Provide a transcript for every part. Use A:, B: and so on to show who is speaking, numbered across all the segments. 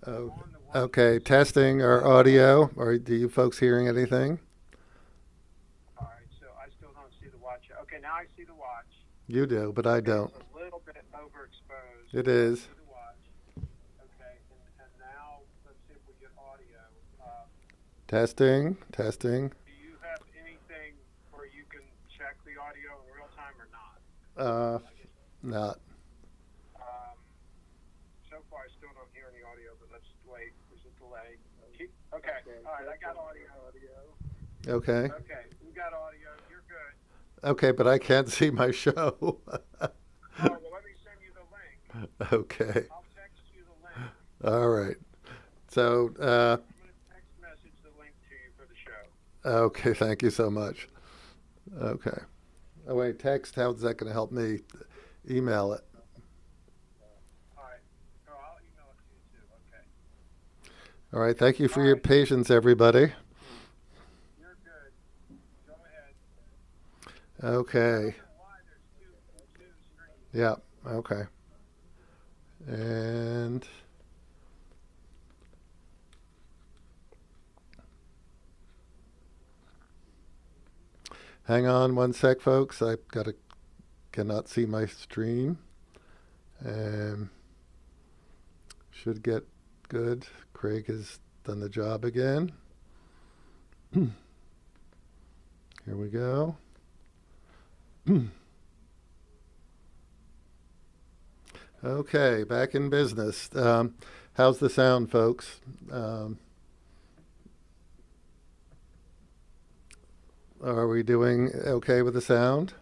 A: Oh,
B: on the one
A: okay, testing our audio. Are do you folks hearing anything?
B: All right, so I still don't see the watch. Okay, now I see the watch.
A: You do, but I
B: Okay,
A: don't.
B: it's a little bit overexposed,
A: It
B: but I
A: is.
B: see the watch. Okay, and now let's see if we get audio.
A: Testing, testing.
B: Do you have anything where you can check the audio in real time or not?
A: Uh,
B: I guess
A: Not.
B: um, so far I still don't hear any audio, but let's wait. There's a delay. Okay, all right, I got audio.
A: Okay.
B: Okay, we got audio. You're good.
A: Okay, but I can't see my show.
B: Oh, well, let me send you the link.
A: Okay.
B: I'll text you the link.
A: All right. So,
B: I'm going to text message the link to you for the show.
A: okay, thank you so much. Okay. Oh, wait, text. How's that going to help me? Email it.
B: All right. Oh, I'll email it to you too. Okay.
A: All right. Thank you for
B: All
A: your
B: right.
A: patience, everybody.
B: You're good. Go ahead. I
A: Okay.
B: don't know why there's two streams.
A: Yeah. Okay. And hang on one sec, folks. I got to cannot see my stream. And should get good. Craig has done the job again. Here we go. Okay, back in business. How's the sound, folks? Are we doing okay with the sound?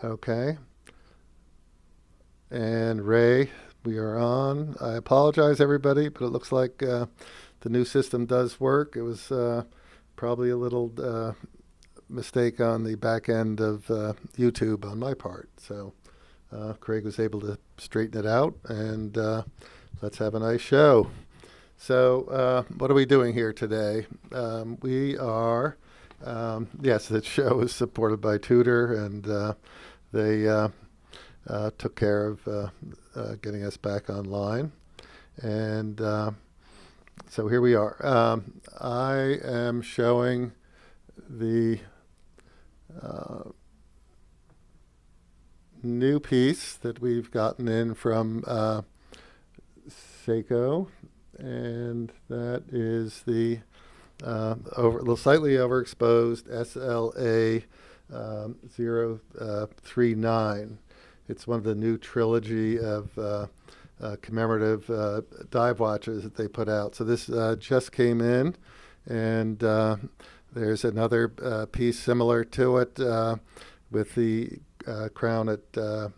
A: Okay. And Ray, we are on. I apologize, everybody, but it looks like the new system does work. It was probably a little mistake on the back end of YouTube on my part. So Craig was able to straighten it out, and let's have a nice show. So, what are we doing here today? We are, yes, the show is supported by Tutor, and they took care of getting us back online. And so here we are. I am showing the new piece that we've gotten in from Seiko, and that is the slightly overexposed SLA 039. It's one of the new trilogy of commemorative dive watches that they put out. So this just came in, and there's another piece similar to it with the crown at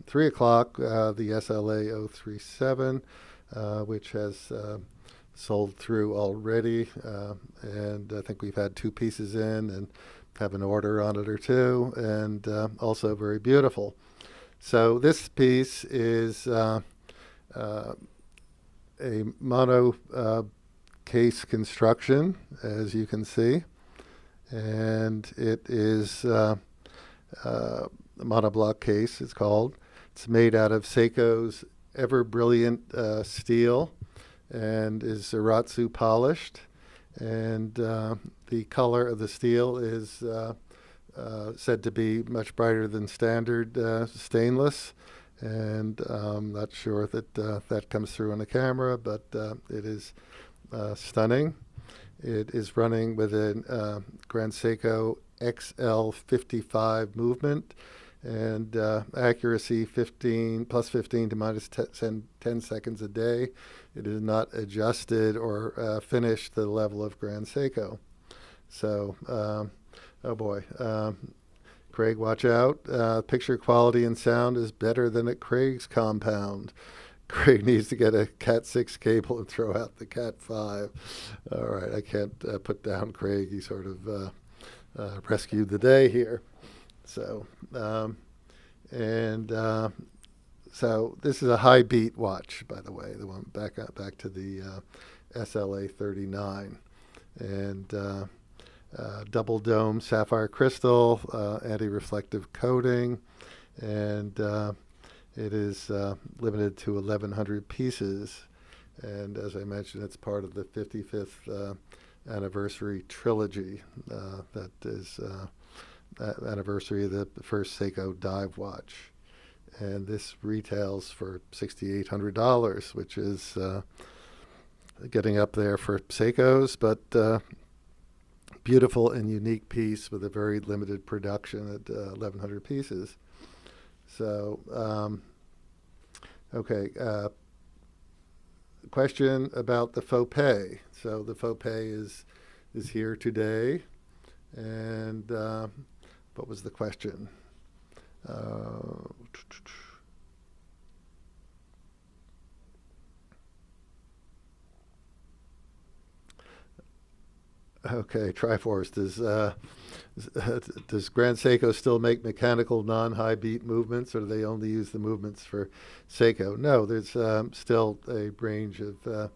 A: 3 o'clock, the SLA 037, which has sold through already. And I think we've had two pieces in and have an order on it or two, and also very beautiful. So this piece is a mono case construction, as you can see, and it is a monoblock case. It's called. It's made out of Seiko's ever brilliant steel, and is Zeratsu polished, and the color of the steel is said to be much brighter than standard stainless, and I'm not sure that that comes through on the camera, but it is stunning. It is running with a Grand Seiko XL55 movement, and accuracy 15 plus 15 to minus 10 seconds a day. It is not adjusted or finished to the level of Grand Seiko. So, oh boy. Craig, watch out. Picture quality and sound is better than at Craig's compound. Craig needs to get a Cat 6 cable and throw out the Cat 5. All right, I can't put down Craig. He sort of rescued the day here. So, so this is a high beat watch, by the way, the one back to the SLA 39, and double dome sapphire crystal, anti-reflective coating, and it is limited to 1,100 pieces. And as I mentioned, it's part of the 55th anniversary trilogy. That is that anniversary of the first Seiko dive watch. And this retails for $6,800, which is getting up there for Seikos, but beautiful and unique piece with a very limited production at 1,100 pieces. So, okay, question about the faux pay. So the faux pay is here today, and what was the question? Okay, Triforce, does Grand Seiko still make mechanical non-high beat movements, or do they only use the movements for Seiko? No, there's still a range of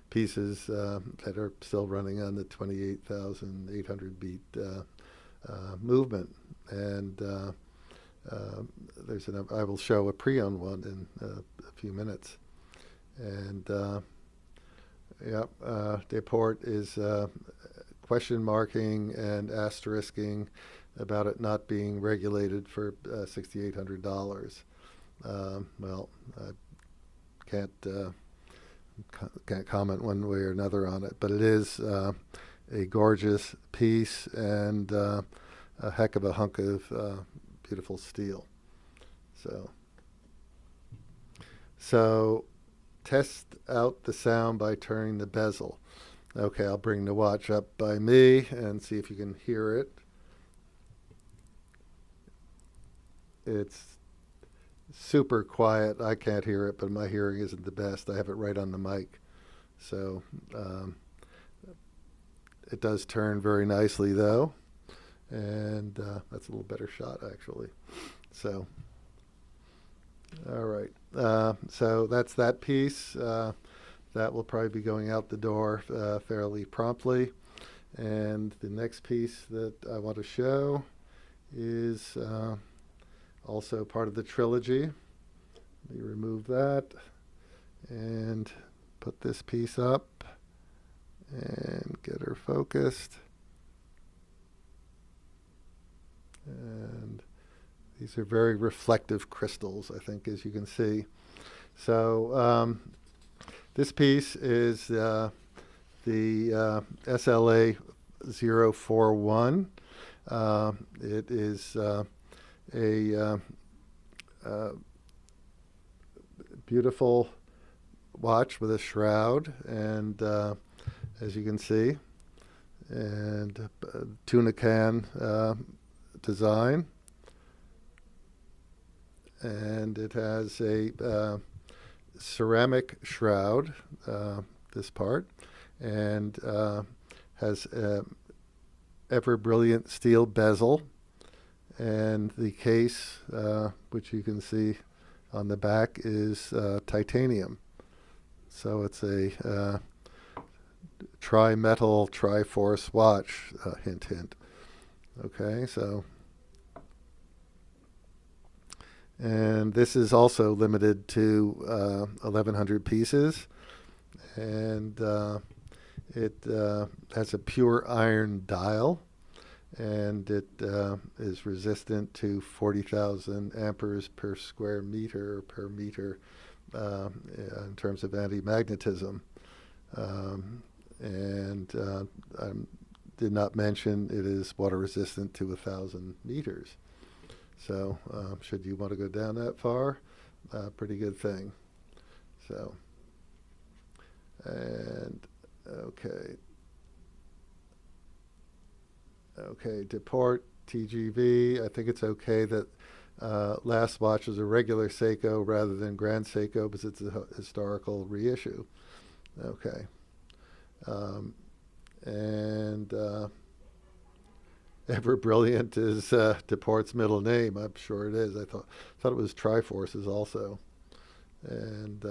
A: pieces that are still running on the 28,800 beat movement, and I will show a pre-owned one in a few minutes, and Deport is question marking and asterisking about it not being regulated for $6,800. Well, I can't comment one way or another on it, but it is a gorgeous piece and a heck of a hunk of beautiful steel. So test out the sound by turning the bezel. Okay, I'll bring the watch up by me and see if you can hear it. It's super quiet. I can't hear it, but my hearing isn't the best. I have it right on the mic. So it does turn very nicely, though. And that's a little better shot, actually. So, all right. So that's that piece. That will probably be going out the door fairly promptly. And the next piece that I want to show is also part of the trilogy. Let me remove that and put this piece up and get her focused. And these are very reflective crystals, I think, as you can see. So this piece is the SLA 041. It is a beautiful watch with a shroud, and as you can see, and tuna can design, and it has a ceramic shroud, this part, and has ever brilliant steel bezel, and the case, which you can see on the back, is titanium. So it's a tri-metal, tri-force watch, hint, hint. Okay, so, and this is also limited to 1,100 pieces, and it has a pure iron dial, and it is resistant to 40,000 amperes per square meter, or per meter, in terms of anti-magnetism. And I did not mention it is water resistant to 1,000 meters. So should you want to go down that far, pretty good thing. So, and okay. Okay, Deport, TGV. I think it's okay that last watch is a regular Seiko rather than Grand Seiko because it's a historical reissue. Okay. And Ever Brilliant is Deport's middle name. I'm sure it is. I thought it was Triforce's also. And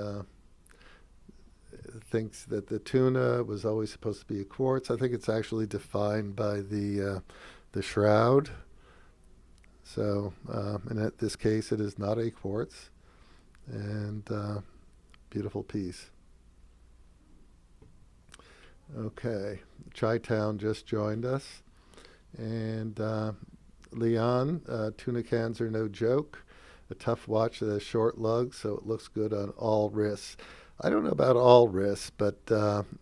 A: thinks that the tuna was always supposed to be a quartz. I think it's actually defined by the shroud. So in this case, it is not a quartz. And beautiful piece. Okay, Chi-Town just joined us. And Leon, tuna cans are no joke. A tough watch that has short lugs, so it looks good on all wrists. I don't know about all wrists, but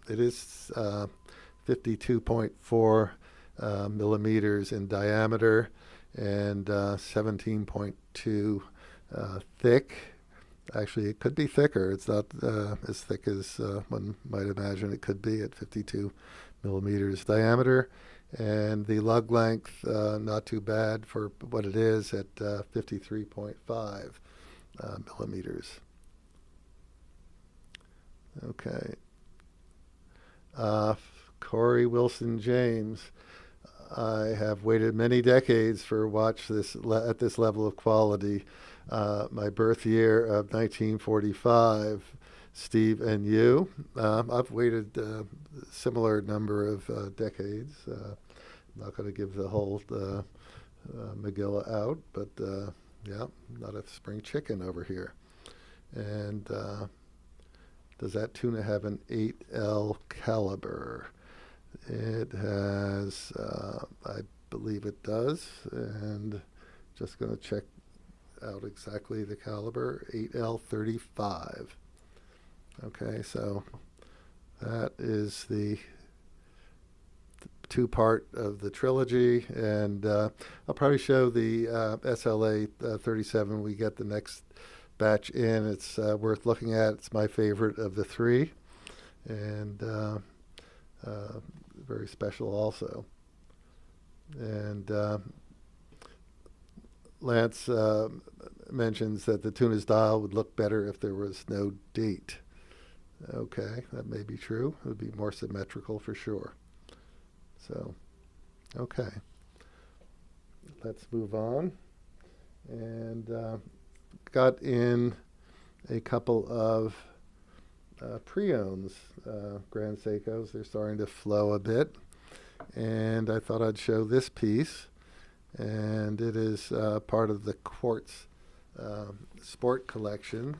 A: it is 52.4 millimeters in diameter and 17.2 thick. Actually, it could be thicker. It's not as thick as one might imagine it could be at 52 millimeters diameter. And the lug length, not too bad for what it is at 53.5 millimeters. Okay. Corey Wilson James. I have waited many decades for a watch at this level of quality. My birth year of 1945, Steve and you. I've waited a similar number of decades. I'm not going to give the whole Megillah out, but yeah, not a spring chicken over here. And does that tuna have an 8L caliber? It has, I believe it does, and just going to check out exactly the caliber, 8L35. Okay, so that is the two-part of the trilogy, and I'll probably show the SLA 37 when we get the next batch in. It's worth looking at. It's my favorite of the three, and very special also. And Lance mentions that the tuna's dial would look better if there was no date. Okay, that may be true. It would be more symmetrical for sure. So, okay. Let's move on. And got in a couple of pre-owns, Grand Seikos. They're starting to flow a bit. And I thought I'd show this piece. And it is part of the Quartz Sport collection.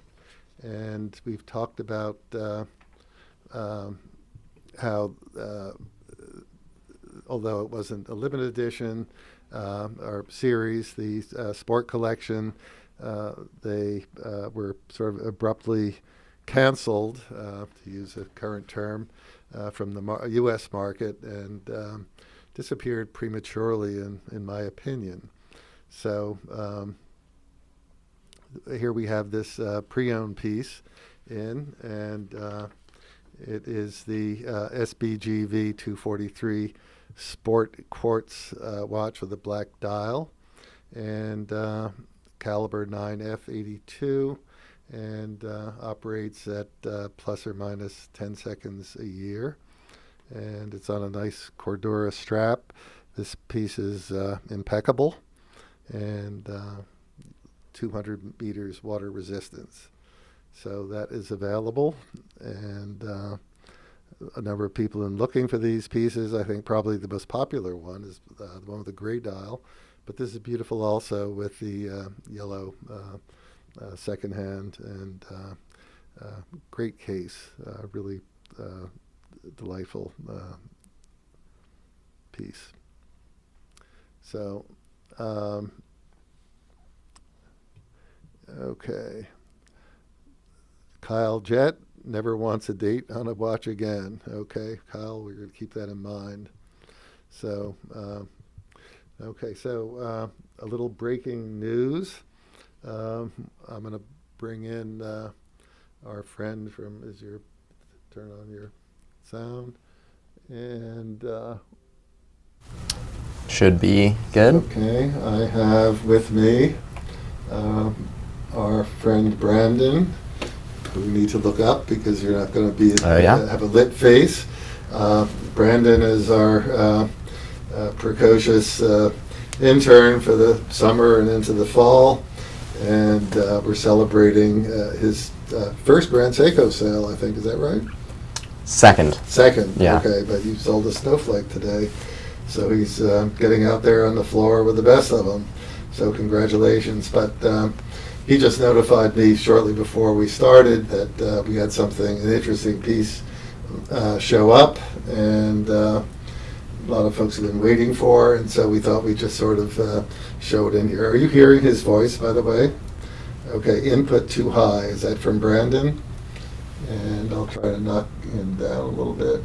A: And we've talked about how, although it wasn't a limited edition or series, the Sport collection, they were sort of abruptly canceled, to use a current term, from the U.S. market and disappeared prematurely, in my opinion. So here we have this pre-owned piece in, and it is the SBGV 243 Sport Quartz watch with a black dial, and caliber 9F82, and operates at plus or minus 10 seconds a year. And it's on a nice Cordura strap. This piece is impeccable, and 200 meters water resistance. So that is available, and a number of people in looking for these pieces. I think probably the most popular one is the one with the gray dial, but this is beautiful also with the yellow second hand, and great case, really delightful piece. So, okay. Kyle Jett never wants a date on a watch again. Okay, Kyle, we're going to keep that in mind. So, okay, so a little breaking news. I'm going to bring in our friend from, turn on your sound, and
C: should be good.
A: Okay, I have with me our friend Brandon, who we need to look up because you're not going to be have a lit face. Brandon is our precocious intern for the summer and into the fall, and we're celebrating his first Grand Seikos sale, I think. Is that right?
C: Second. Yeah.
A: Okay, but you sold a snowflake today, so he's getting out there on the floor with the best of them. So congratulations. But he just notified me shortly before we started that we had an interesting piece show up, and a lot of folks have been waiting for, and so we thought we'd just sort of show it in here. Are you hearing his voice, by the way? Okay, input too high. Is that from Brandon? And I'll try to knock him down a little bit.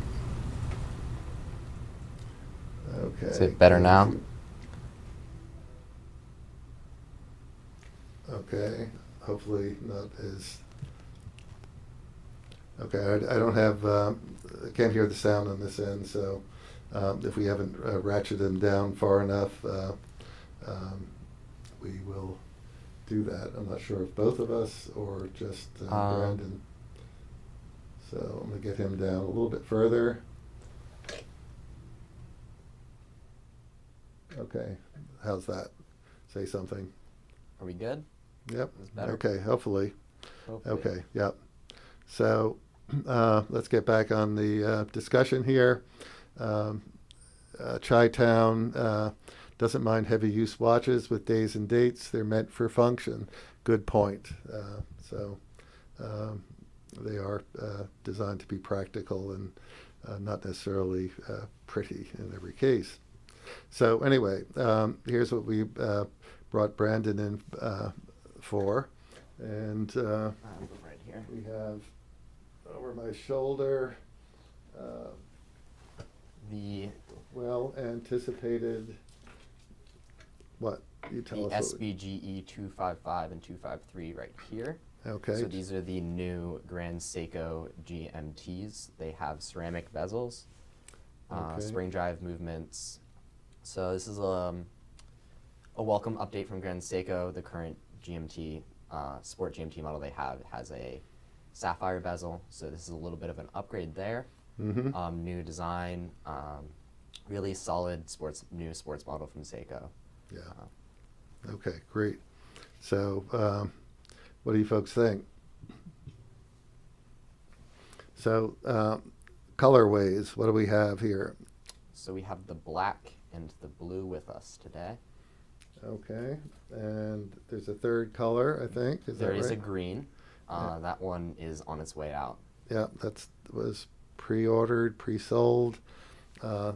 A: Okay.
C: Is it better now?
A: Okay, hopefully not as... Okay, I don't have, I can't hear the sound on this end, so if we haven't ratcheted him down far enough, we will do that. I'm not sure if both of us or just Brandon. So I'm going to get him down a little bit further. Okay, how's that? Say something.
C: Are we good?
A: Yep.
C: Is better?
A: Okay, hopefully.
C: Hopefully.
A: Okay, yep. So let's get back on the discussion here. Chi-Town doesn't mind heavy use watches with days and dates. They're meant for function. Good point. So they are designed to be practical and not necessarily pretty in every case. So anyway, here's what we brought Brandon in for. And
C: Right here.
A: we have over my shoulder
C: The
A: well anticipated, what? You tell us.
C: SBGE 255 and 253 right here.
A: Okay.
C: So these are the new Grand Seiko GMTs. They have ceramic bezels,
A: Okay.
C: spring drive movements. So this is a welcome update from Grand Seiko. The current GMT, sport GMT model they have has a sapphire bezel. So this is a little bit of an upgrade there.
A: Mm-hmm.
C: New design, really solid new sports model from Seiko.
A: Yeah. Okay, great. So what do you folks think? So colorways, what do we have here?
C: So we have the black and the blue with us today.
A: Okay, and there's a third color, I think. Is
C: There
A: that
C: is
A: right?
C: a green.
A: Yeah.
C: That one is on its way out.
A: Yeah, was pre-ordered, pre-sold. I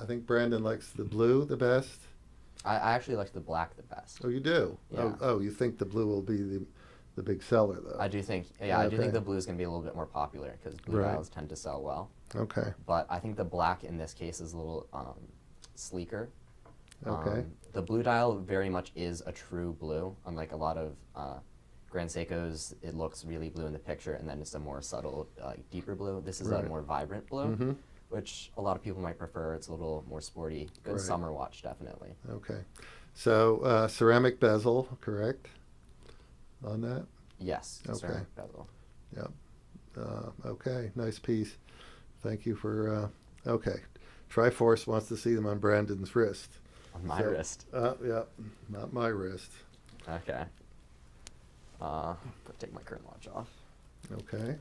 A: think Brandon likes the blue the best.
C: I actually like the black the best.
A: Oh, you do?
C: Yeah.
A: Oh, you think the blue will be the big seller, though?
C: I do think, I do
A: Okay.
C: think the blue is going to be a little bit more popular because blue
A: Right.
C: dials tend to sell well.
A: Okay.
C: But I think the black in this case is a little sleeker.
A: Okay.
C: The blue dial very much is a true blue, unlike a lot of Grand Seikos. It looks really blue in the picture, and then it's a more subtle, deeper blue. This is
A: Right.
C: a more vibrant blue,
A: Mm-hmm.
C: which a lot of people might prefer. It's a little more sporty. Good
A: Right.
C: summer watch, definitely.
A: Okay. So ceramic bezel, correct? On that?
C: Yes,
A: Okay.
C: ceramic bezel.
A: Yep. Okay, nice piece. Thank you for, okay. Triforce wants to see them on Brandon's wrist.
C: On my
A: So-
C: wrist.
A: Yeah, not my wrist.
C: Okay. Take my current watch off.
A: Okay.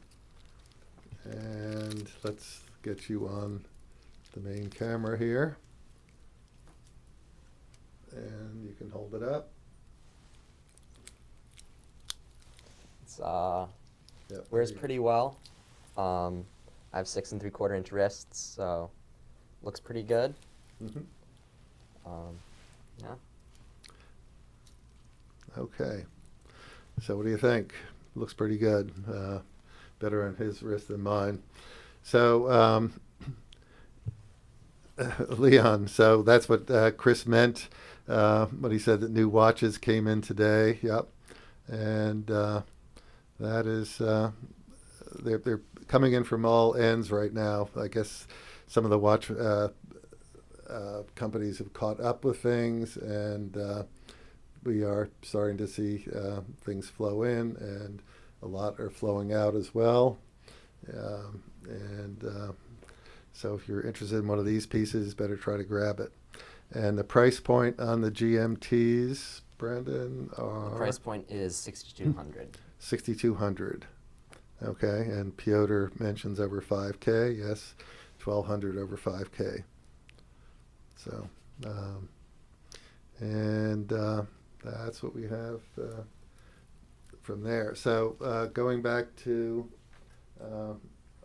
A: And let's get you on the main camera here. And you can hold it up.
C: It's
A: Yep.
C: wears pretty well. I have 6 3/4 inch wrists, so looks pretty good.
A: Mm-hmm.
C: Yeah.
A: Okay. So what do you think? Looks pretty good. Better on his wrist than mine. So, Leon, so that's what Chris meant when he said that new watches came in today. Yep. And that is, they're coming in from all ends right now. I guess some of the watch companies have caught up with things, and we are starting to see things flow in, and a lot are flowing out as well. So if you're interested in one of these pieces, better try to grab it. And the price point on the GMTs, Brandon, are...
C: The price point is $6,200.
A: $6,200. Okay, and Piotr mentions over 5K. Yes, 1,200 over 5K. So, that's what we have from there. So going back to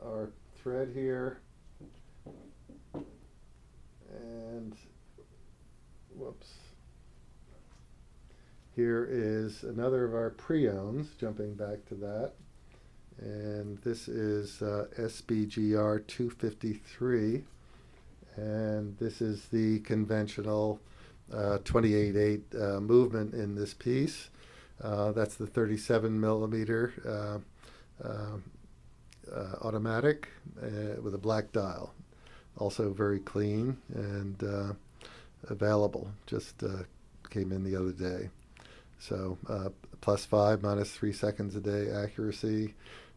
A: our thread here. And, whoops. Here is another of our pre-owns, jumping back to that. And this is SBGR 253. And this is the conventional 28/8 movement in this piece. That's the 37 millimeter automatic with a black dial. Also very clean and available. Just came in the other day. So +5, -3 seconds a day accuracy,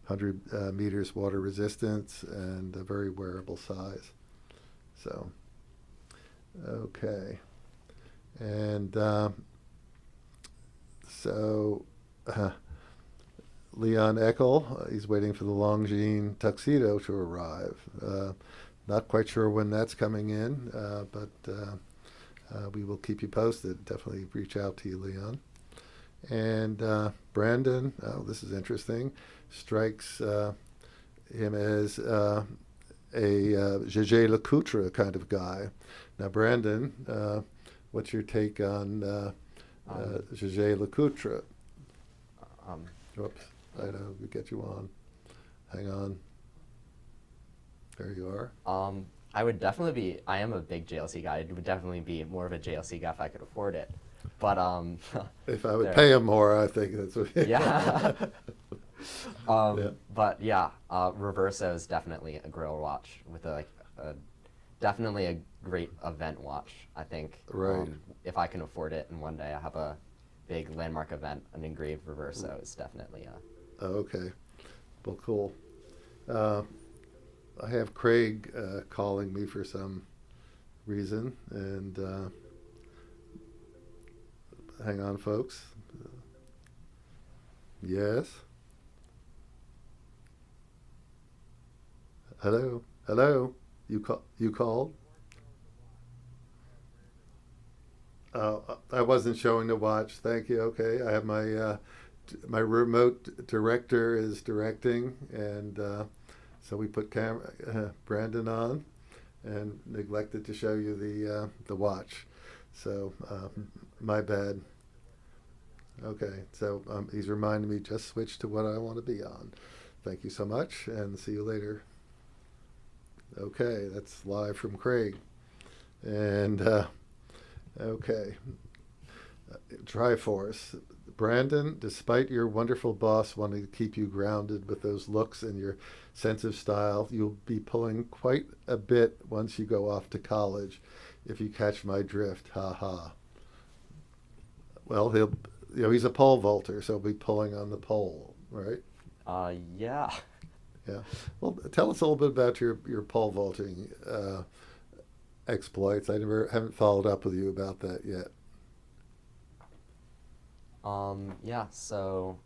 A: 100 meters water resistance, and a very wearable size. So, okay. And Leon Eckel, he's waiting for the Longines tuxedo to arrive. Not quite sure when that's coming in, but we will keep you posted. Definitely reach out to you, Leon. And Brandon, oh, this is interesting, strikes him as a Jaeger LeCoultre kind of guy. Now, Brandon, what's your take on Jaeger LeCoultre? Whoops, I know, we get you on. Hang on. There you are.
C: I would definitely be, I am a big JLC guy. I would definitely be more of a JLC guy if I could afford it. But
A: if I would pay him more, I think that's what.
C: Yeah.
A: Yeah.
C: But yeah, Reverso is definitely a grill watch with definitely a great event watch. I think.
A: Right.
C: If I can afford it, and one day I have a big landmark event, an engraved Reverso is definitely a.
A: Oh, okay. Well, cool. I have Craig calling me for some reason, and hang on, folks. Yes. Hello. Hello. You called? I wasn't showing the watch. Thank you. Okay. I have my remote director is directing, and so we put Brandon on, and neglected to show you the watch. So my bad. Okay. So he's reminding me, just switch to what I want to be on. Thank you so much, and see you later. Okay, that's live from Craig. And okay, Triforce. Brandon, despite your wonderful boss wanting to keep you grounded with those looks and your sense of style, you'll be pulling quite a bit once you go off to college, if you catch my drift. Ha ha. Well, he's a pole vaulter, so he'll be pulling on the pole, right?
C: Yeah.
A: Yeah. Well, tell us a little bit about your pole vaulting exploits. I haven't followed up with you about that yet.
C: Yeah, so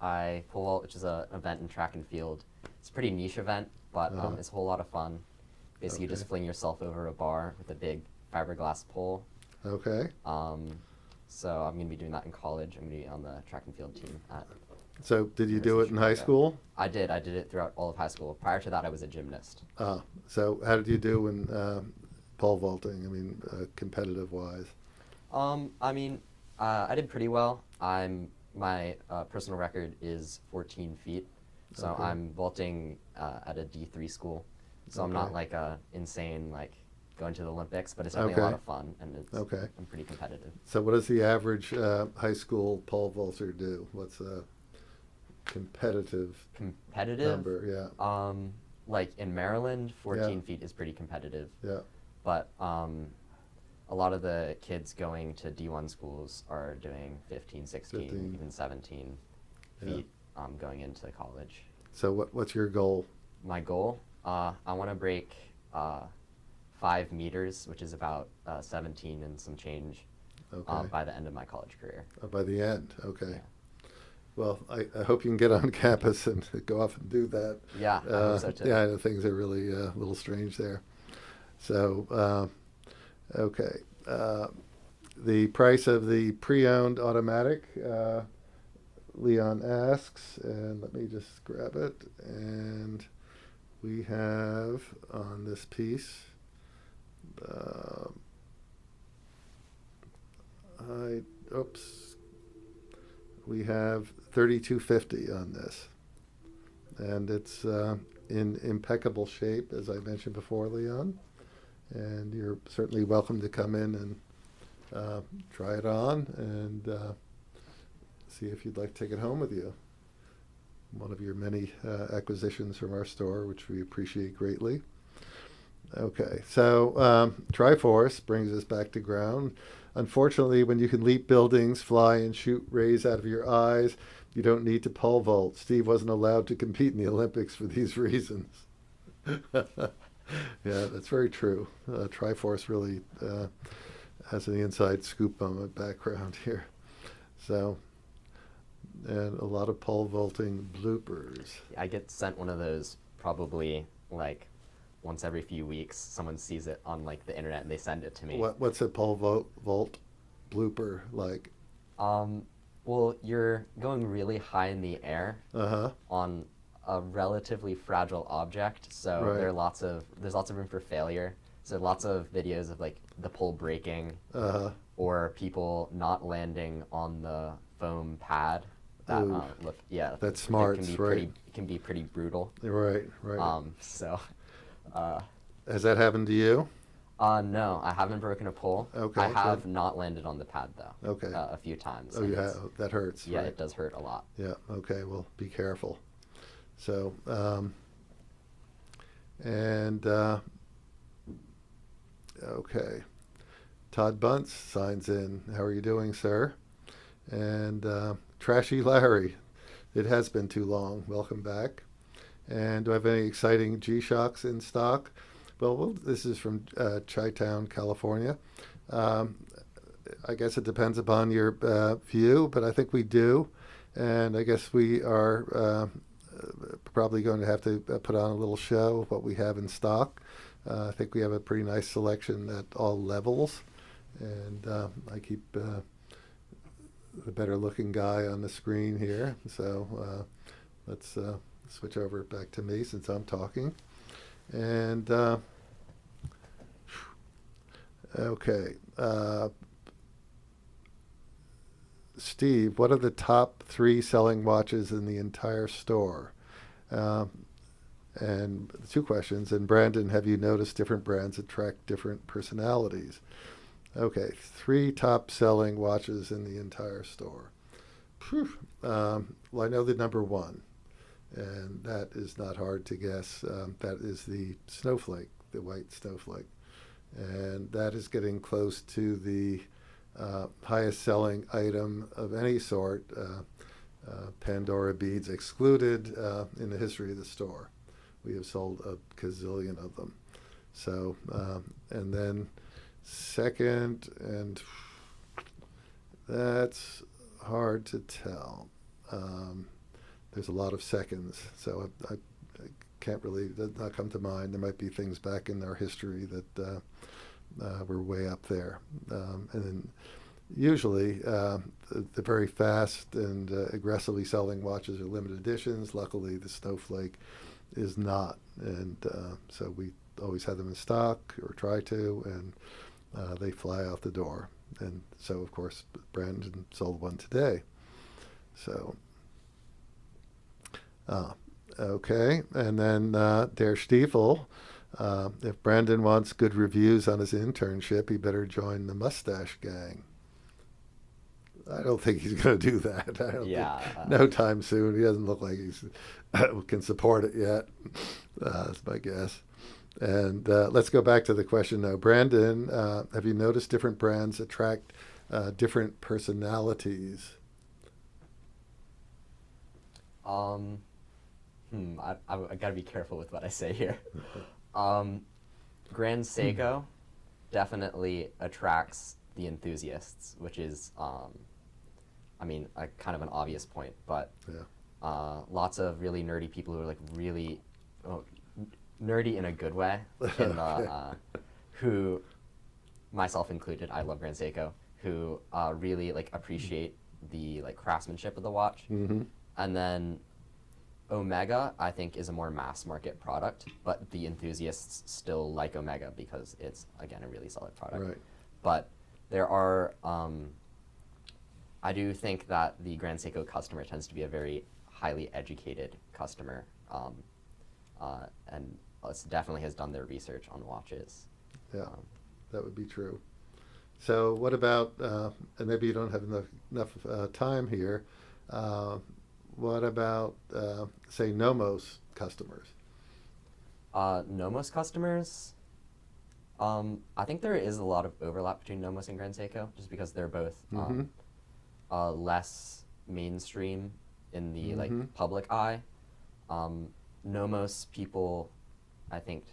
C: I pole vault, which is an event in track and field. It's a pretty niche event, but it's a whole lot of fun. Basically, you just fling yourself over a bar with a big fiberglass pole.
A: Okay.
C: So I'm going to be doing that in college. I'm going to be on the track and field team at.
A: So did you do it in high school?
C: I did. I did it throughout all of high school. Prior to that, I was a gymnast.
A: So how did you do in pole vaulting? I mean, competitive wise.
C: I did pretty well. My personal record is 14 feet, so
A: Okay.
C: I'm vaulting at a D3 school. So I'm not like insane like going to the Olympics, but it's definitely a lot of fun, and I'm pretty competitive.
A: So what does the average high school pole vaulter do? What's a competitive number? Yeah.
C: Like in Maryland, 14 feet is pretty competitive.
A: Yeah.
C: But a lot of the kids going to D1 schools are doing 15, 16, even 17 feet going into college.
A: So what's your goal?
C: My goal? I want to break 5 meters, which is about 17 and some change, by the end of my college career.
A: By the end, okay.
C: Yeah.
A: Well, I hope you can get on campus and go off and do that.
C: Yeah, I hope so too.
A: Yeah, I know things are really a little strange there. So, okay. The price of the pre-owned automatic, Leon asks, and let me just grab it, and we have on this piece, we have 3250 on this, and it's in impeccable shape, as I mentioned before, Leon. And you're certainly welcome to come in and try it on and see if you'd like to take it home with you. One of your many acquisitions from our store, which we appreciate greatly. Okay, so Triforce brings us back to ground. Unfortunately, when you can leap buildings, fly, and shoot rays out of your eyes, you don't need to pole vault. Steve wasn't allowed to compete in the Olympics for these reasons. Yeah, that's very true. Triforce really has an inside scoop on my background here. So, and a lot of pole vaulting bloopers.
C: I get sent one of those probably like once every few weeks. Someone sees it on like the internet and they send it to me.
A: What's a pole vault blooper like?
C: Well, you're going really high in the air
A: Uh-huh.
C: on a relatively fragile object, so
A: Right.
C: there's lots of room for failure. So lots of videos of like the pole breaking
A: Uh-huh.
C: or people not landing on the foam pad. That
A: Ooh. That's smart, right?
C: It can be pretty brutal.
A: Right.
C: So.
A: Has that happened to you?
C: No, I haven't broken a pole.
A: Okay,
C: I have
A: good.
C: not landed on the pad though.
A: Okay.
C: A few times.
A: Oh,
C: and
A: you have. That hurts.
C: Yeah,
A: right?
C: it does hurt a lot.
A: Yeah. Okay. Well, be careful. So, okay. Todd Bunce signs in. How are you doing, sir? And Trashy Larry. It has been too long. Welcome back. And do I have any exciting G-Shocks in stock? Well, this is from Chi-Town, California. I guess it depends upon your view, but I think we do. And I guess we are probably going to have to put on a little show of what we have in stock. I think we have a pretty nice selection at all levels. And I keep the better looking guy on the screen here. So let's switch over back to me since I'm talking. And okay. Steve, what are the top 3 selling watches in the entire store? And 2 questions. And Brandon, have you noticed different brands attract different personalities? Okay, 3 top selling watches in the entire store. Well, I know the number 1, and that is not hard to guess. That is the snowflake, the white snowflake. And that is getting close to the highest selling item of any sort, Pandora beads excluded, in the history of the store. We have sold a gazillion of them. So, and then second, and that's hard to tell. There's a lot of seconds, so I can't really, does not come to mind. There might be things back in our history that were way up there. And then usually the very fast and aggressively selling watches are limited editions. Luckily, the Snowflake is not. And so we always have them in stock or try to, and they fly out the door. And so, of course, Brandon sold one today. So, okay. And then Der Stiefel. If Brandon wants good reviews on his internship, he better join the Mustache Gang. I don't think he's going to do that. I don't think, no time soon. He doesn't look like he can support it yet. That's my guess. And let's go back to the question, though. Brandon, have you noticed different brands attract different personalities?
C: I got to be careful with what I say here. Grand Seiko definitely attracts the enthusiasts, which is, I mean, kind of an obvious point, but lots of really nerdy people who are like really nerdy in a good way, in the, who, myself included, I love Grand Seiko, who really like appreciate the like craftsmanship of the watch, and then Omega, I think, is a more mass market product, but the enthusiasts still like Omega because it's, again, a really solid product.
A: Right.
C: But there are, I do think that the Grand Seiko customer tends to be a very highly educated customer, and definitely has done their research on watches.
A: Yeah, that would be true. So what about, and maybe you don't have enough time here, what about, say, Nomos customers?
C: Nomos customers, I think there is a lot of overlap between Nomos and Grand Seiko, just because they're both less mainstream in the like public eye. Nomos people, I think,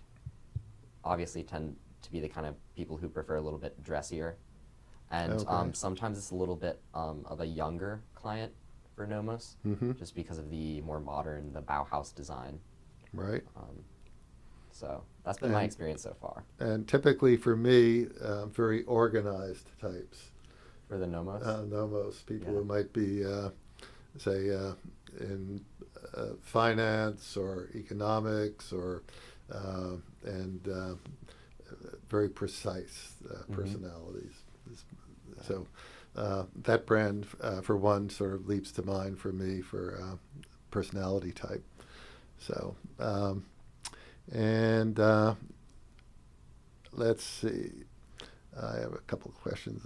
C: obviously tend to be the kind of people who prefer a little bit dressier, and sometimes it's a little bit of a younger client for Nomos, just because of the more modern, the Bauhaus design.
A: Right.
C: So that's been my experience so far.
A: And typically for me, very organized types.
C: For the Nomos?
A: Nomos, people who might be, say, in finance or economics or, and very precise personalities. So that brand, for one, sort of leaps to mind for me for personality type. So, and let's see. I have a couple of questions.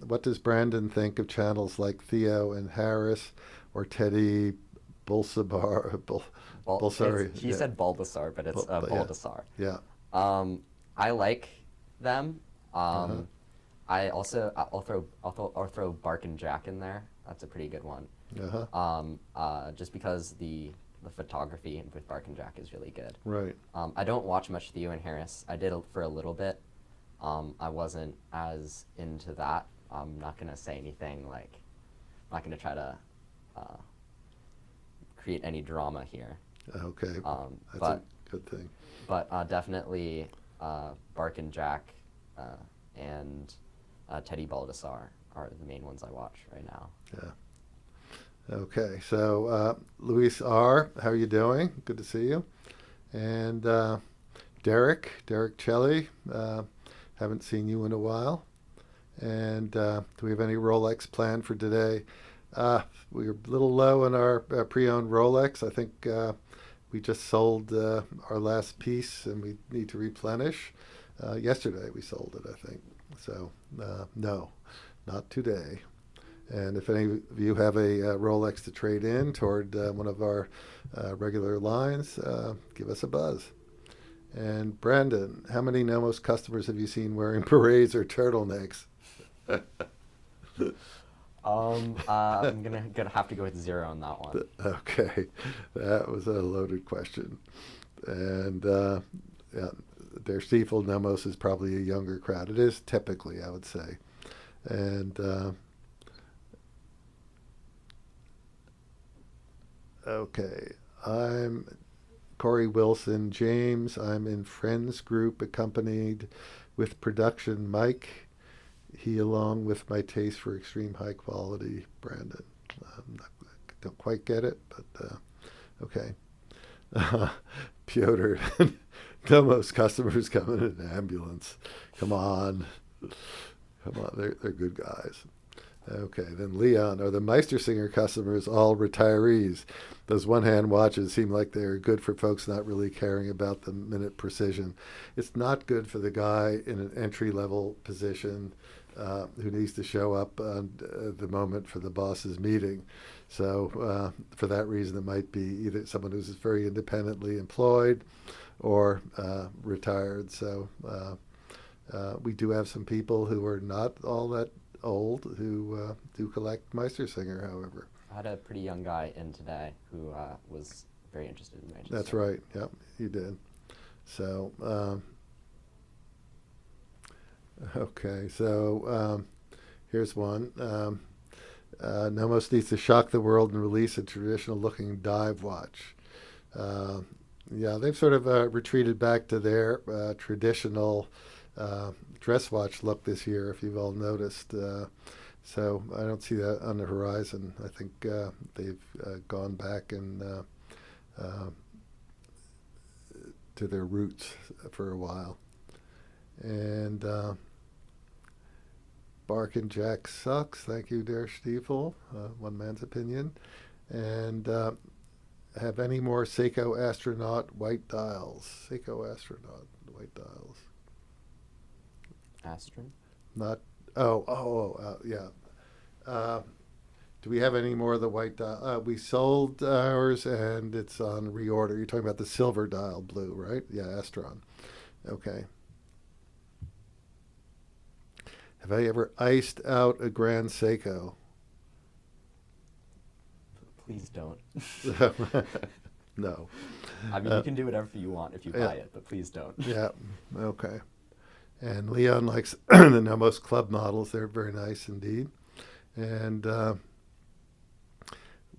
A: What does Brandon think of channels like Theo and Harris or Teddy Bulsabar?
C: He said Bulbasaur, but it's Bulbasaur.
A: Yeah.
C: I like them. I'll throw Bark and Jack in there. That's a pretty good one. Just because the photography with Bark and Jack is really good.
A: Right.
C: I don't watch much Theo and Harris. I did for a little bit. I wasn't as into that. I'm not gonna say anything like. I'm not gonna try to create any drama here.
A: Okay. That's a good thing.
C: But definitely Bark and Jack and Teddy Baldassar are the main ones I watch right now.
A: Yeah. Okay. So Luis R., how are you doing? Good to see you. And Derek Chelly, haven't seen you in a while. And do we have any Rolex planned for today? We're a little low in our pre-owned Rolex. I think we just sold our last piece and we need to replenish. Yesterday we sold it, I think. So no, not today. And if any of you have a Rolex to trade in toward one of our regular lines, give us a buzz. And Brandon, how many Nomos customers have you seen wearing berets or turtlenecks?
C: I'm gonna have to go with 0 on that one.
A: Okay, that was a loaded question. And Der Stiefel Nomos is probably a younger crowd. It is typically, I would say. And okay, I'm Corey Wilson James. I'm in Friends Group, accompanied with production Mike. He, along with my taste for extreme high quality, Brandon. Don't quite get it, but okay. Piotr, Nomos customers come in an ambulance. Come on, they're good guys. Okay, then Leon, are the Meistersinger customers all retirees? Those one-hand watches seem like they're good for folks not really caring about the minute precision. It's not good for the guy in an entry-level position who needs to show up on the moment for the boss's meeting. So for that reason, it might be either someone who's very independently employed or retired. So we do have some people who are not all that old who do collect Meistersinger, however.
C: I had a pretty young guy in today who was very interested in Meistersinger.
A: That's right. Yep, you did. So, okay. So here's one. Nomos needs to shock the world and release a traditional-looking dive watch. Yeah, they've sort of retreated back to their traditional dress watch look this year, if you've all noticed. So I don't see that on the horizon. I think they've gone back and to their roots for a while. And Bark and Jack sucks. Thank you, Der Stiefel. One man's opinion. And have any more Seiko Astronaut white dials? Seiko Astronaut white dials.
C: Astron?
A: Not. Yeah. Do we have any more of the white dial? We sold ours, and it's on reorder. You're talking about the silver dial blue, right? Yeah, Astron. Okay. Have I ever iced out a Grand Seiko?
C: Please don't.
A: No.
C: I mean, you can do whatever you want if you buy it, but please don't.
A: Yeah. Okay. And Leon likes the Nomos Club models. They're very nice indeed. And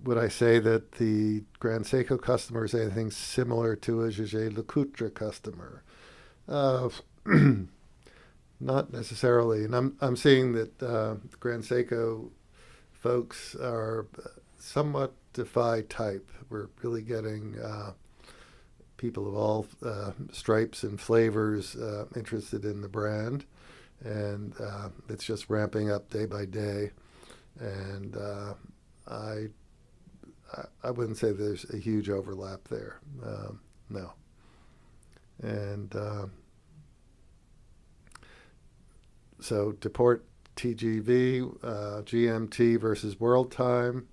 A: would I say that the Grand Seiko customer is anything similar to a Jaeger LeCoultre customer? Not necessarily. And I'm seeing that Grand Seiko folks are somewhat defy type. We're really getting people of all stripes and flavors interested in the brand, and it's just ramping up day by day. And I wouldn't say there's a huge overlap there. No. And so to port TGV, GMT versus World Time.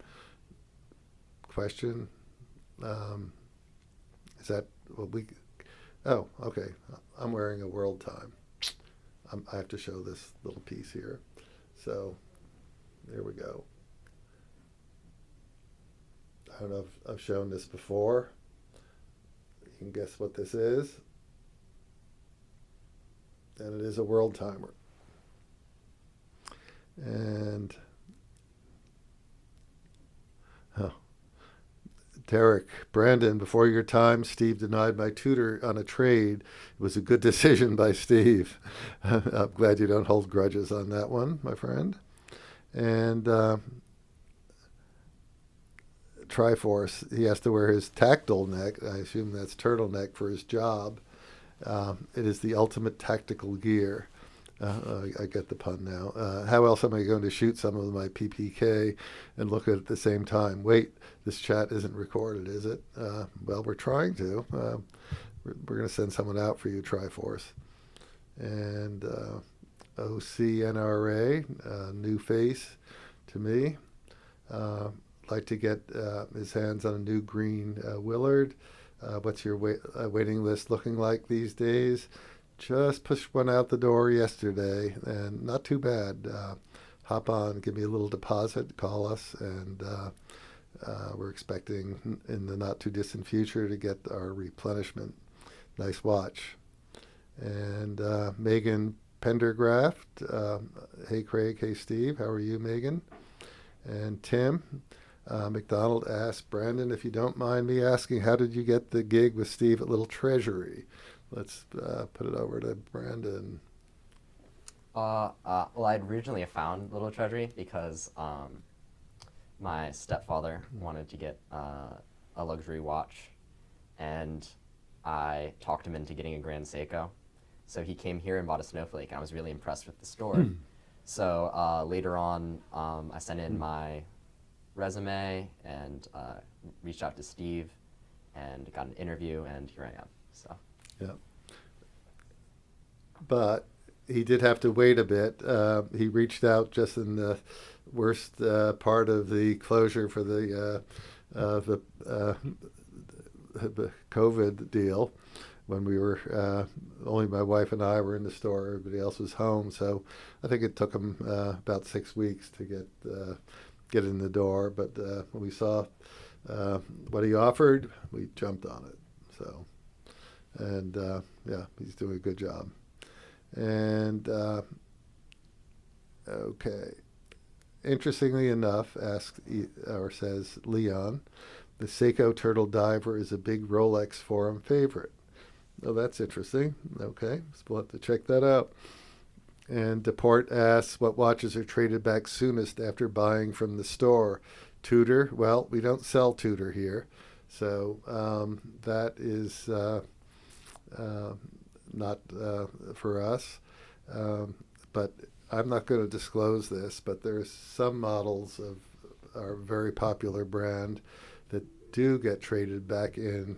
A: Question. Is that what we? Oh, okay. I'm wearing a World Time. I have to show this little piece here. So there we go. I don't know if I've shown this before. You can guess what this is. And it is a World Timer. And Derek, Brandon, before your time, Steve denied my tutor on a trade. It was a good decision by Steve. I'm glad you don't hold grudges on that one, my friend. And Triforce, he has to wear his tactile neck. I assume that's turtleneck for his job. It is the ultimate tactical gear. I get the pun now. How else am I going to shoot some of my PPK and look at the same time? Wait, this chat isn't recorded, is it? Well, we're trying to. We're going to send someone out for you, Triforce. And OCNRA, new face to me. Like to get his hands on a new green Willard. What's your waiting list looking like these days? Just pushed one out the door yesterday, and not too bad. Hop on, give me a little deposit, call us, and we're expecting in the not too distant future to get our replenishment. Nice watch. And Megan Pendergraft, hey Craig, hey Steve, how are you, Megan? And Tim McDonald asked, Brandon, if you don't mind me asking, how did you get the gig with Steve at Little Treasury? Let's put it over to Brandon.
C: Well, I'd originally found Little Treasury because my stepfather wanted to get a luxury watch, and I talked him into getting a Grand Seiko. So he came here and bought a Snowflake, and I was really impressed with the store. So later on, I sent in my resume and reached out to Steve and got an interview, and here I am. So.
A: Yeah. But he did have to wait a bit. He reached out just in the worst part of the closure for the COVID deal, when we were only my wife and I were in the store. Everybody else was home. So I think it took him about 6 weeks to get in the door. But when we saw what he offered, we jumped on it. So. And yeah, he's doing a good job. And okay, interestingly enough, says Leon, the Seiko Turtle Diver is a big Rolex forum favorite. Oh, that's interesting. Okay, so we'll have to check that out. And Deport asks, what watches are traded back soonest after buying from the store? Tudor? Well, we don't sell Tudor here. So that is not for us. But I'm not going to disclose this, but there's some models of our very popular brand that do get traded back in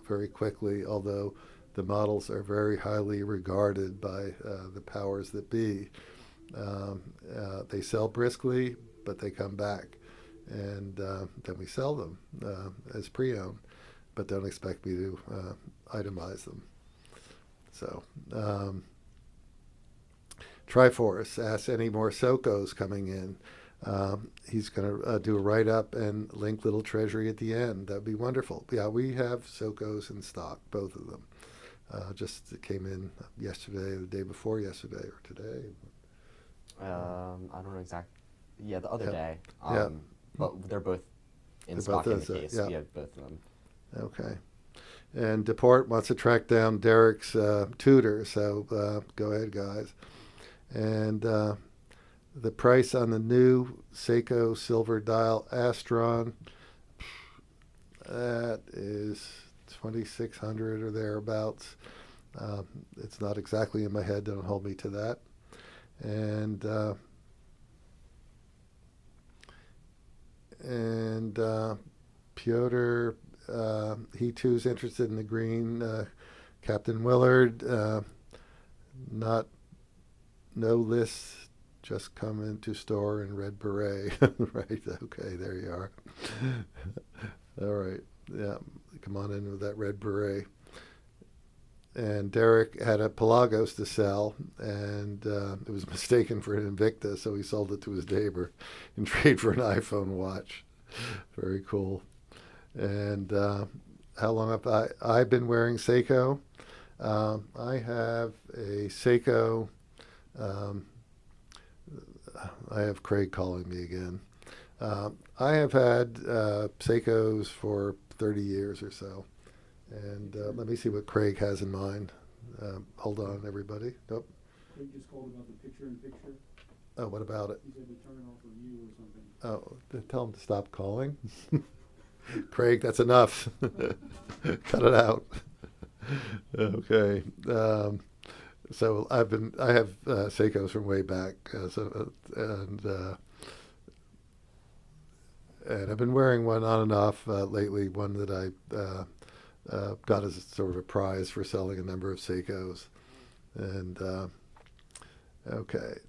A: very quickly, although the models are very highly regarded by the powers that be. They sell briskly, but they come back. And then we sell them as pre-owned, but don't expect me to itemize them. So, Triforce asks, any more Seikos coming in? He's going to do a write-up and link Little Treasury at the end. That'd be wonderful. Yeah, we have Seikos in stock, both of them. Just came in yesterday, the day before yesterday, or today.
C: I don't know exactly. Yeah, the other
A: Yeah.
C: day.
A: Yeah.
C: But they're both in
A: They're
C: stock
A: both
C: in
A: those,
C: the case.
A: yeah.
C: We have both of them.
A: Okay. And DePort wants to track down Derek's tutor, so go ahead, guys. And the price on the new Seiko silver dial Astron, that is $2,600 or thereabouts. It's not exactly in my head. Don't hold me to that. And Piotr, he too is interested in the green. Captain Willard, no lists, just come into store in red beret. Right, okay, there you are. All right, yeah, come on in with that red beret. And Derek had a Pelagos to sell, and it was mistaken for an Invicta, so he sold it to his neighbor in trade for an iPhone watch. Very cool. And how long have I've been wearing Seiko? I have a Seiko. I have Craig calling me again. I have had Seikos for 30 years or so. And let me see what Craig has in mind. Hold on, everybody. Nope.
D: Craig just called about the picture-in-picture.
A: Oh, what about it?
D: He said to turn it off for you or something.
A: Oh, tell him to stop calling. Craig, that's enough. Cut it out. Okay. So I have Seikos from way back. And I've been wearing one on and off lately. One that I got as sort of a prize for selling a number of Seikos. And okay.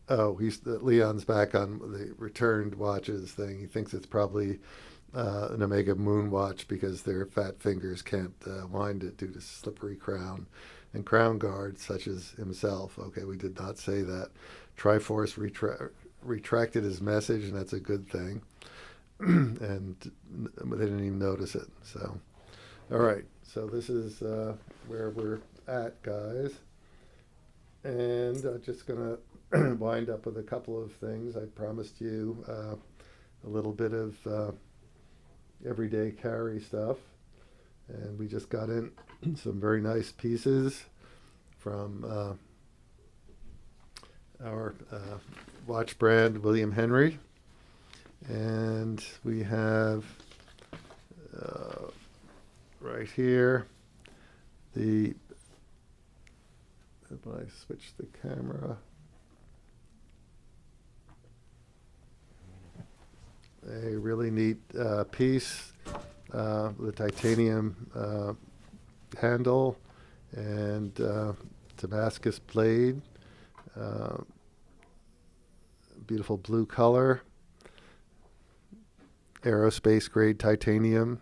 A: Oh, Leon's back on the returned watches thing. He thinks it's probably an Omega Moon watch because their fat fingers can't wind it due to slippery crown and crown guards, such as himself. Okay, we did not say that. Triforce retracted his message, and that's a good thing. And they didn't even notice it. So, all right. So this is where we're at, guys. And I'm just going to wind up with a couple of things. I promised you a little bit of everyday carry stuff. And we just got in some very nice pieces from our watch brand, William Henry. And we have right here the, when I switch the camera, a really neat piece with a titanium handle and Damascus blade, beautiful blue color, aerospace grade titanium.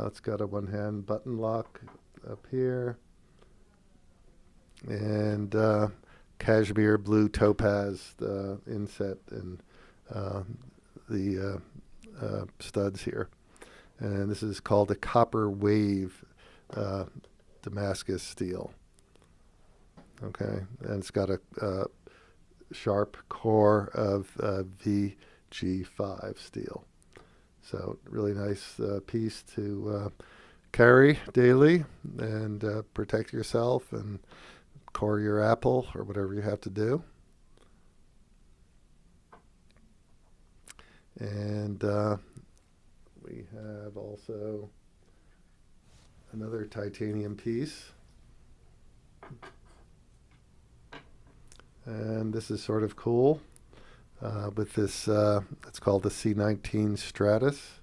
A: It's got a one-hand button lock up here, and cashmere blue topaz inset and the studs here. And this is called a copper wave Damascus steel. Okay, and it's got a sharp core of VG5 steel. So really nice piece to carry daily and protect yourself and core your apple or whatever you have to do. And we have also another titanium piece. And this is sort of cool with this, it's called the C19 Stratus.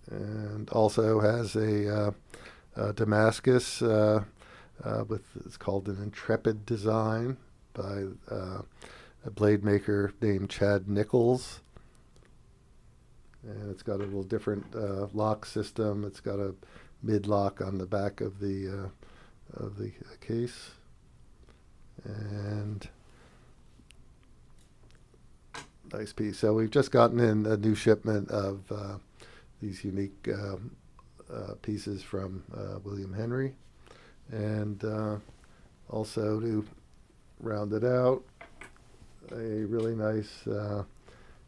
A: And also has a Damascus with, it's called an Intrepid design by a blade maker named Chad Nichols. And it's got a little different lock system. It's got a mid lock on the back of the case. And nice piece. So we've just gotten in a new shipment of these unique pieces from William Henry. And also to round it out, a really nice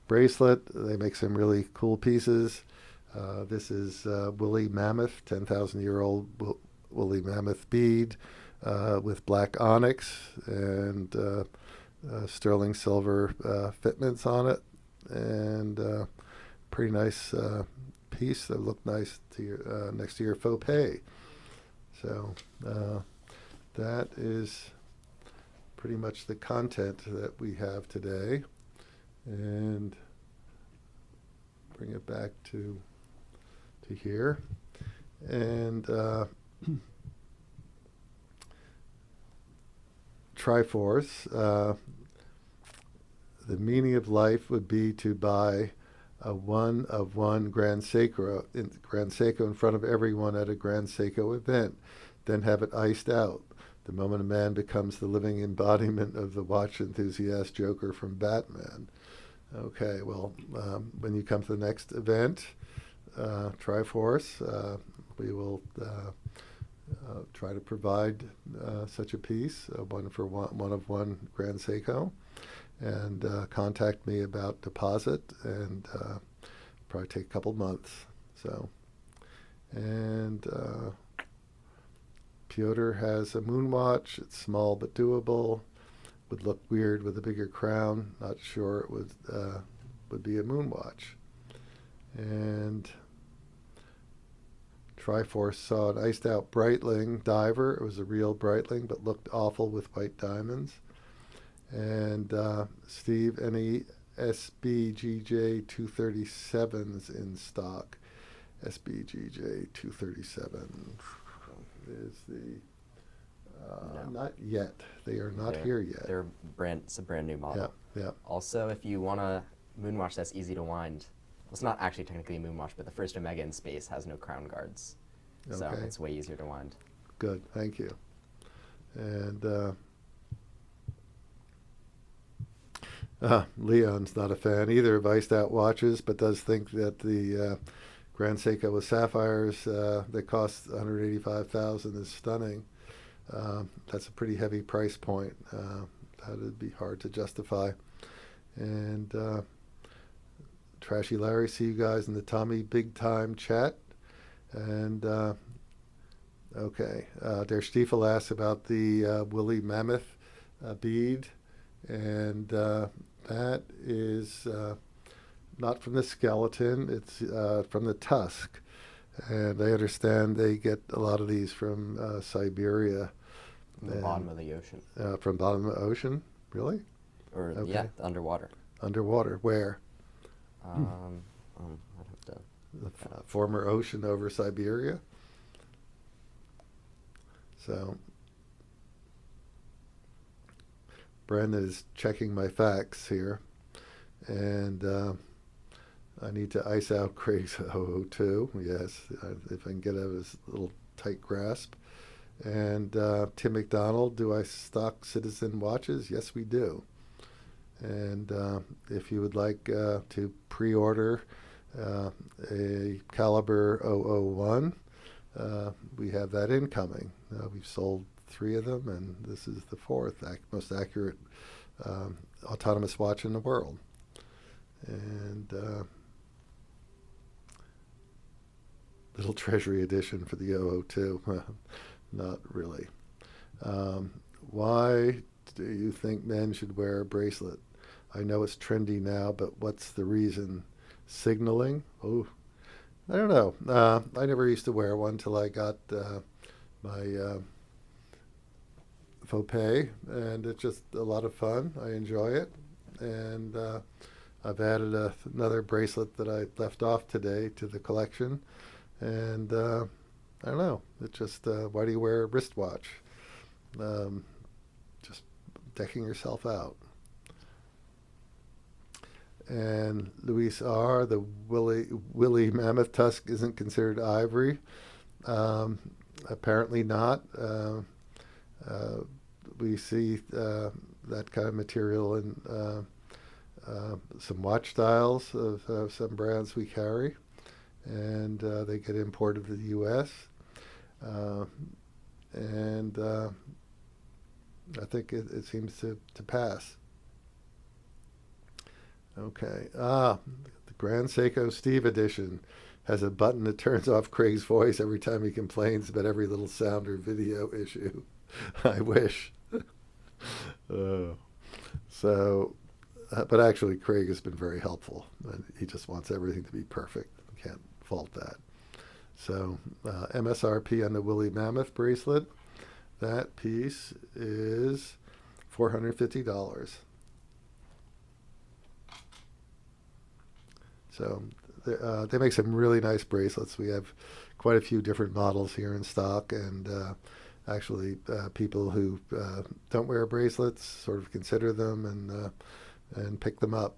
A: bracelet. They make some really cool pieces. This is woolly mammoth, 10,000-year-old woolly mammoth bead with black onyx and sterling silver fitments on it, and pretty nice piece that look nice to your, next to your faux pay. So that is pretty much the content that we have today, and bring it back to here. And Triforce, the meaning of life would be to buy a one-of-one Grand Seiko in front of everyone at a Grand Seiko event, then have it iced out. The moment a man becomes the living embodiment of the watch enthusiast Joker from Batman. Okay, well, when you come to the next event, Triforce, we will try to provide such a piece, one of one Grand Seiko, and contact me about deposit, and probably take a couple months. So, and Piotr has a moon watch. It's small but doable. Would look weird with a bigger crown. Not sure it would be a moon watch. And Triforce saw an iced out Breitling diver. It was a real Breitling, but looked awful with white diamonds. And Steve, any SBGJ 237s in stock? SBGJ 237 is the
C: No.
A: not yet. They are not here yet.
C: It's a brand new model.
A: Yeah.
C: Also, if you want a moonwatch that's easy to wind, well, it's not actually technically a moonwatch, but the first Omega in space has no crown guards, so
A: Okay.
C: it's way easier to wind.
A: Good, thank you. And Leon's not a fan either of iced out watches, but does think that the Grand Seiko with sapphires that cost $185,000 is stunning. That's a pretty heavy price point. That would be hard to justify. And Trashy Larry, see you guys in the Tommy Big Time chat. And okay, Der Stiefel asks about the woolly mammoth bead, and that is not from the skeleton, it's from the tusk. And I understand they get a lot of these from Siberia.
C: From the bottom of the ocean.
A: From bottom of the ocean? Really?
C: Or,
A: Okay.
C: yeah, underwater.
A: Underwater, where?
C: I'd have to
A: The
C: look that up.
A: former ocean over Siberia? So, Brendan is checking my facts here, and I need to ice out Craig's 002, yes, if I can get out of his little tight grasp. And Tim McDonald, do I stock Citizen watches? Yes, we do. And if you would like to pre-order a caliber 001, we have that incoming. We've sold 3 of them, and this is the 4th most accurate autonomous watch in the world. And Little Treasury edition for the 002. Not really. Why do you think men should wear a bracelet? I know it's trendy now, but what's the reason? Signaling? Oh, I don't know. I never used to wear one till I got my faux pay, and it's just a lot of fun. I enjoy it, and I've added another bracelet that I left off today to the collection, and I don't know. It's just why do you wear a wristwatch? Just decking yourself out. And Luis R., the woolly mammoth tusk isn't considered ivory. Apparently not. We see that kind of material in some watch styles of some brands we carry, and they get imported to the U.S. And I think it seems to pass. Okay. The Grand Seiko Steve edition has a button that turns off Craig's voice every time he complains about every little sound or video issue. I wish. But actually, Craig has been very helpful. And he just wants everything to be perfect. Can't fault that. So MSRP on the woolly mammoth bracelet, that piece is $450. So they make some really nice bracelets. We have quite a few different models here in stock, and actually people who don't wear bracelets sort of consider them and pick them up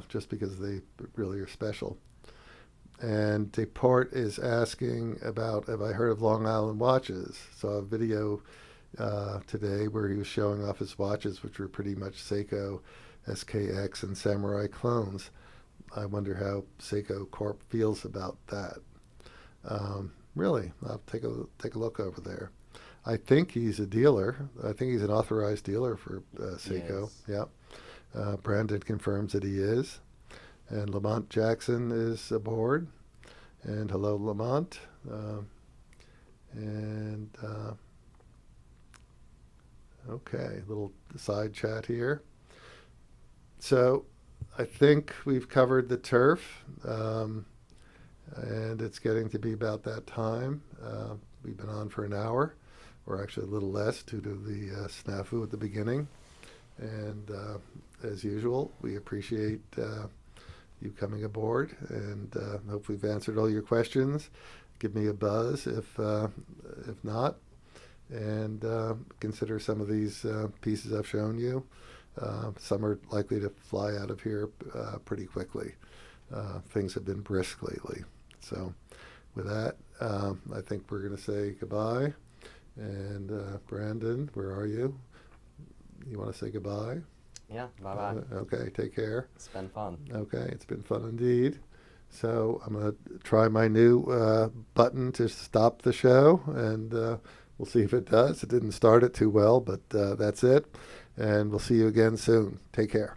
A: just because they really are special. And Deport is asking about, have I heard of Long Island watches? Saw a video today where he was showing off his watches, which were pretty much Seiko, SKX, and Samurai clones. I wonder how Seiko Corp feels about that. Really, I'll take a look over there. I think he's a dealer. I think he's an authorized dealer for Seiko. Yeah. Brandon confirms that he is. And Lamont Jackson is aboard. And hello, Lamont. Okay, little side chat here. So I think we've covered the turf, and it's getting to be about that time. We've been on for an hour, or actually a little less due to the snafu at the beginning. And as usual, we appreciate you coming aboard, and hope we've answered all your questions. Give me a buzz if not, and consider some of these pieces I've shown you. Some are likely to fly out of here pretty quickly. Things have been brisk lately. So with that, I think we're going to say goodbye. And Brandon, where are you? You want to say goodbye?
C: Yeah, bye-bye.
A: Okay, take care.
C: It's been fun.
A: Okay, it's been fun indeed. So I'm going to try my new button to stop the show, and we'll see if it does. It didn't start it too well, but that's it. And we'll see you again soon. Take care.